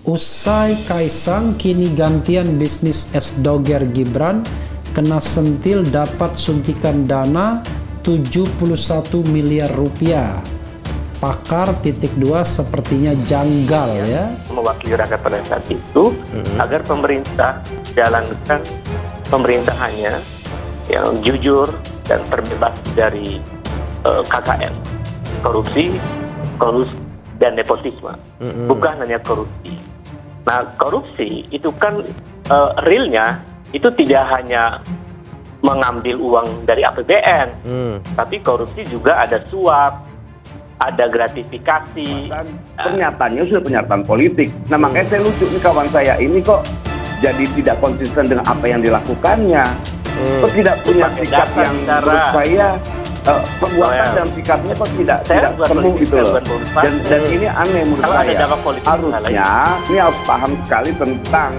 Usai Kaisang, kini gantian bisnis es doger Gibran kena sentil dapat suntikan dana 71 miliar rupiah. Pakar titik 2 sepertinya janggal ya. Mewakili rakyat pada saat itu agar pemerintah jalankan pemerintahannya yang jujur dan terbebas dari KKN, korupsi, dan nepotisme. Bukan hanya korupsi. Nah, korupsi itu kan realnya itu tidak hanya mengambil uang dari APBN, tapi korupsi juga ada suap, ada gratifikasi. Pernyataannya sudah pernyataan politik. Nah, makanya saya lucu nih kawan saya ini kok jadi tidak konsisten dengan apa yang dilakukannya. Kok tidak punya sikap yang menurut saya perbuatan dan sikapnya kok tidak temu gitu loh. Dan ini aneh menurut saya. Harusnya ini harus paham sekali tentang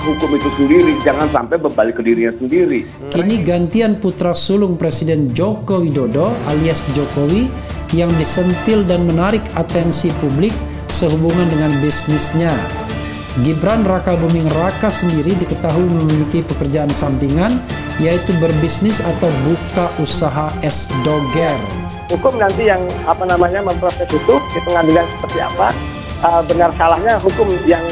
hukum itu sendiri, jangan sampai berbalik ke dirinya sendiri. Kini gantian putra sulung Presiden Joko Widodo alias Jokowi yang disentil dan menarik atensi publik sehubungan dengan bisnisnya. Gibran Rakabuming Raka sendiri diketahui memiliki pekerjaan sampingan, yaitu berbisnis atau buka usaha es doger. Hukum nanti yang memproses itu di pengadilan seperti apa, benar salahnya hukum yang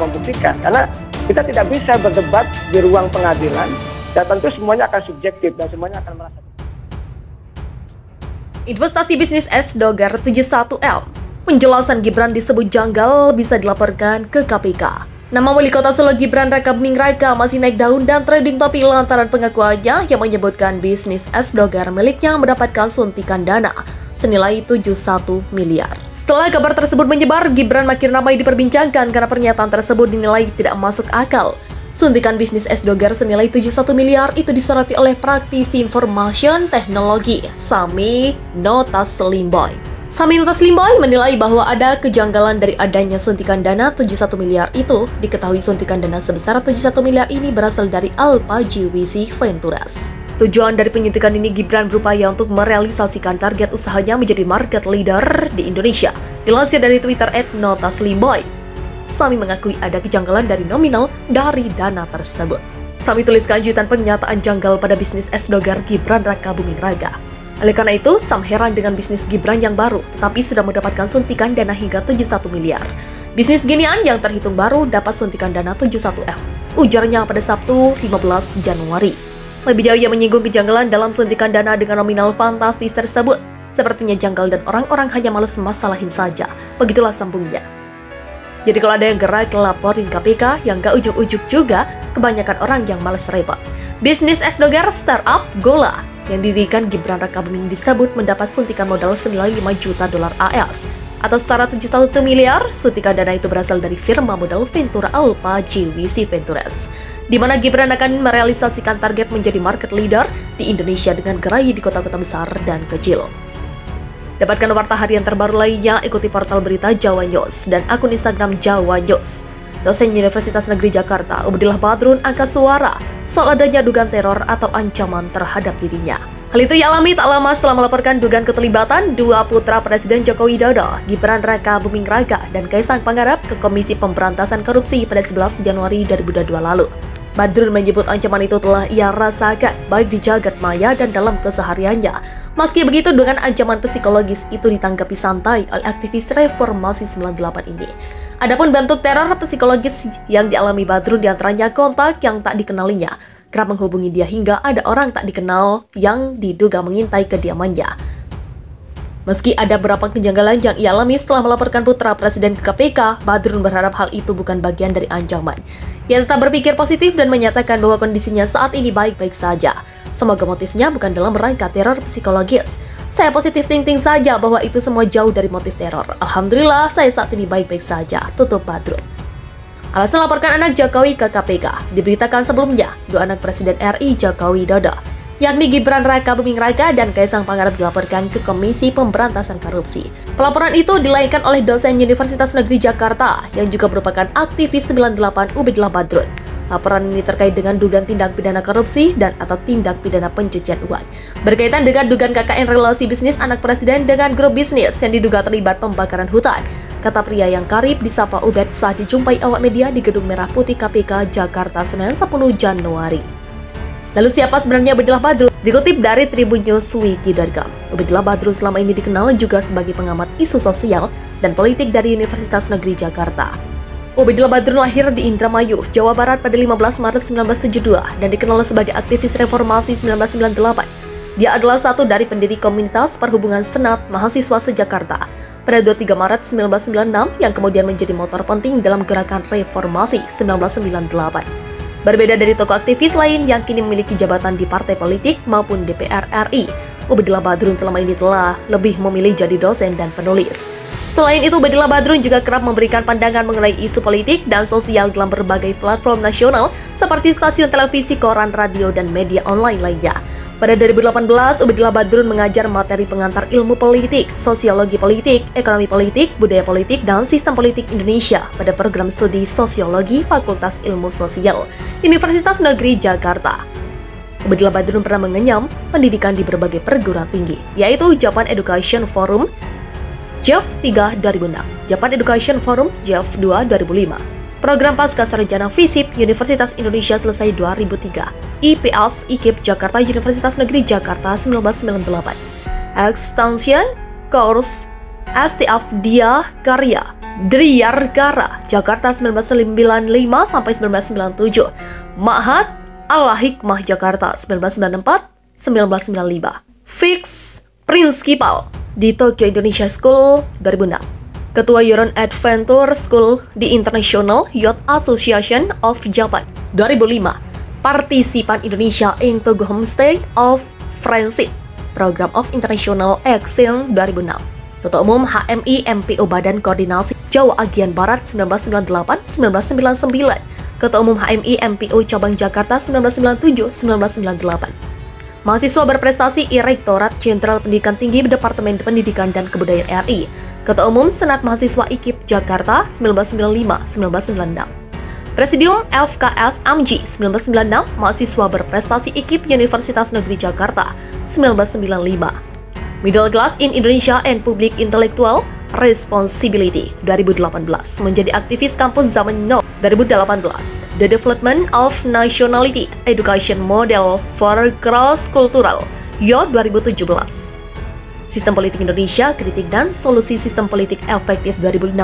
membuktikan. Karena kita tidak bisa berdebat di ruang pengadilan, dan tentu semuanya akan subjektif dan semuanya akan merasa. Investasi bisnis es doger 71M. Penjelasan Gibran disebut janggal bisa dilaporkan ke KPK. Nama wali kota Solo Gibran Rakabuming Raka masih naik daun dan trending topik lantaran pengakuannya yang menyebutkan bisnis es doger miliknya mendapatkan suntikan dana senilai 71 miliar. Setelah kabar tersebut menyebar, Gibran makin ramai diperbincangkan karena pernyataan tersebut dinilai tidak masuk akal. Suntikan bisnis es doger senilai 71 miliar itu disoroti oleh praktisi information teknologi Sami Nota Slimboy. Sami Nota Slimboy menilai bahwa ada kejanggalan dari adanya suntikan dana 71 miliar itu. Diketahui suntikan dana sebesar 71 miliar ini berasal dari Alpha GWC Ventures. Tujuan dari penyuntikan ini, Gibran berupaya untuk merealisasikan target usahanya menjadi market leader di Indonesia. Dilansir dari Twitter @notaslimboy, Sami mengakui ada kejanggalan dari nominal dari dana tersebut. Sami tuliskan jutaan pernyataan janggal pada bisnis es doger Gibran Rakabuming Raka. Oleh karena itu, Sam heran dengan bisnis Gibran yang baru, tetapi sudah mendapatkan suntikan dana hingga 71 miliar. Bisnis ginian yang terhitung baru dapat suntikan dana 71M, ujarnya pada Sabtu 15 Januari. Lebih jauh ia menyinggung kejanggalan dalam suntikan dana dengan nominal fantastis tersebut. Sepertinya janggal dan orang-orang hanya malas masalahin saja. Begitulah sambungnya. Jadi kalau ada yang gerak laporin KPK, yang gak ujuk-ujuk juga, kebanyakan orang yang malas repot. Bisnis es doger startup Gola yang didirikan Gibran Rakabuming disebut mendapat suntikan modal senilai 5 juta dolar AS atau setara 71 miliar. Suntikan dana itu berasal dari firma modal Ventura Alpha GWC Ventures, di mana Gibran akan merealisasikan target menjadi market leader di Indonesia dengan gerai di kota-kota besar dan kecil. Dapatkan warta harian terbaru lainnya, ikuti portal berita Jawa News dan akun Instagram Jawa News. Dosen Universitas Negeri Jakarta, Ubedillah Badrun, angkat suara soal adanya dugaan teror atau ancaman terhadap dirinya. Hal itu ia alami tak lama setelah melaporkan dugaan keterlibatan dua putra Presiden Joko Widodo, Gibran Rakabuming Raka dan Kaisang Pangarep, ke Komisi Pemberantasan Korupsi pada 11 Januari 2022 lalu. Badrun menyebut ancaman itu telah ia rasakan baik di jagat maya dan dalam kesehariannya. Meski begitu, dengan ancaman psikologis itu ditanggapi santai oleh aktivis reformasi 98 ini. Adapun bentuk teror psikologis yang dialami Badrun diantaranya kontak yang tak dikenalinya, kerap menghubungi dia hingga ada orang tak dikenal yang diduga mengintai kediamannya. Meski ada beberapa kejanggalan yang ia alami setelah melaporkan putra Presiden ke KPK, Badrun berharap hal itu bukan bagian dari ancaman. Ia tetap berpikir positif dan menyatakan bahwa kondisinya saat ini baik-baik saja. Semoga motifnya bukan dalam rangka teror psikologis. Saya positif thinking saja bahwa itu semua jauh dari motif teror. Alhamdulillah, saya saat ini baik-baik saja, tutup Badrun. Alasan laporkan anak Jokowi ke KPK diberitakan sebelumnya, dua anak Presiden RI Joko Widodo, yakni Gibran Rakabuming Raka dan Kaisang Pangarep, dilaporkan ke Komisi Pemberantasan Korupsi. Pelaporan itu dilahirkan oleh dosen Universitas Negeri Jakarta yang juga merupakan aktivis 98 Ubedillah Badrun. Laporan ini terkait dengan dugaan tindak pidana korupsi dan atau tindak pidana pencucian uang berkaitan dengan dugaan KKN relasi bisnis anak presiden dengan grup bisnis yang diduga terlibat pembakaran hutan. kata pria yang karib disapa Ubed saat dijumpai awak media di Gedung Merah Putih KPK Jakarta Senin 10 Januari. Lalu siapa sebenarnya Ubedillah Badrun? Dikutip dari Tribun News Wiki.com, Ubedillah Badrun selama ini dikenal juga sebagai pengamat isu sosial dan politik dari Universitas Negeri Jakarta. Ubedillah Badrun lahir di Indramayu, Jawa Barat pada 15 Maret 1972 dan dikenal sebagai aktivis reformasi 1998. Dia adalah satu dari pendiri komunitas perhubungan Senat Mahasiswa Se-Jakarta pada 23 Maret 1996 yang kemudian menjadi motor penting dalam gerakan reformasi 1998. Berbeda dari tokoh aktivis lain yang kini memiliki jabatan di partai politik maupun DPR RI, Ubedillah Badrun selama ini telah lebih memilih jadi dosen dan penulis. Selain itu, Ubedillah Badrun juga kerap memberikan pandangan mengenai isu politik dan sosial dalam berbagai platform nasional seperti stasiun televisi, koran, radio, dan media online lainnya. Pada 2018, Ubedillah Badrun mengajar materi pengantar ilmu politik, sosiologi politik, ekonomi politik, budaya politik, dan sistem politik Indonesia pada program studi sosiologi Fakultas Ilmu Sosial, Universitas Negeri Jakarta. Ubedillah Badrun pernah mengenyam pendidikan di berbagai perguruan tinggi, yaitu Japan Education Forum, JEF 3 2006, Japan Education Forum, JEF 2 2005, Program Pasca Sarjana FISIP Universitas Indonesia selesai 2003, IPS IKIP Jakarta Universitas Negeri Jakarta 1998, Extension Course STF Dia Karya Driyarkara Jakarta 1995 sampai 1997, Ma'had Al-Hikmah Jakarta 1994-1995, Fix Principal di Tokyo Indonesia School 2006, Ketua Euron Adventure School di International Youth Association of Japan 2005, Partisipan Indonesia into Homestay of Friendship, Program of International Action 2006, Ketua Umum HMI MPO Badan Koordinasi Jawa Agian Barat 1998-1999, Ketua Umum HMI MPO Cabang Jakarta 1997-1998. Mahasiswa berprestasi Rektorat Jenderal Pendidikan Tinggi Departemen Pendidikan dan Kebudayaan RI, Ketua Umum Senat Mahasiswa IKIP Jakarta 1995-1996. Presidium FKS AMJI 1996, Mahasiswa berprestasi IKIP Universitas Negeri Jakarta 1995. Middle Class in Indonesia and Public Intellectual Responsibility 2018, menjadi aktivis kampus zaman now 2018. The Development of Nationality Education Model for Cross-Cultural YO 2017. Sistem Politik Indonesia, Kritik dan Solusi Sistem Politik Efektif 2016.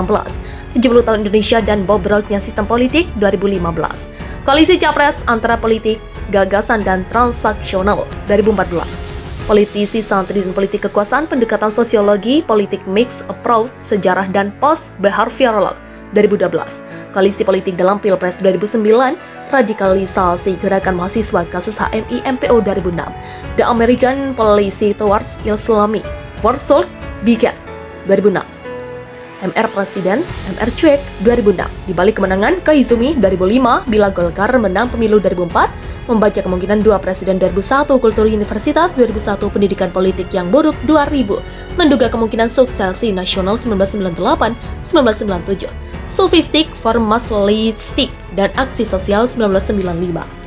70 tahun Indonesia dan bobroknya sistem politik 2015. Koalisi Capres antara politik, gagasan dan transaksional 2014. Politisi santri dan politik kekuasaan, pendekatan sosiologi, politik mix, approach, sejarah dan post-behavioralog 2012. Koalisi politik dalam Pilpres 2009, radikalisasi gerakan mahasiswa kasus HMI MPO 2006, The American Policy Towards Islamic Pursuit Began 2006, MR Presiden, MR Cuek 2006. Di balik kemenangan Koizumi 2005, bila Golkar menang pemilu 2004, membaca kemungkinan dua presiden 2001, kultur universitas 2001, pendidikan politik yang buruk 2000, menduga kemungkinan suksesi nasional 1998-1997, sofistik, formalistik, dan aksi sosial 1995.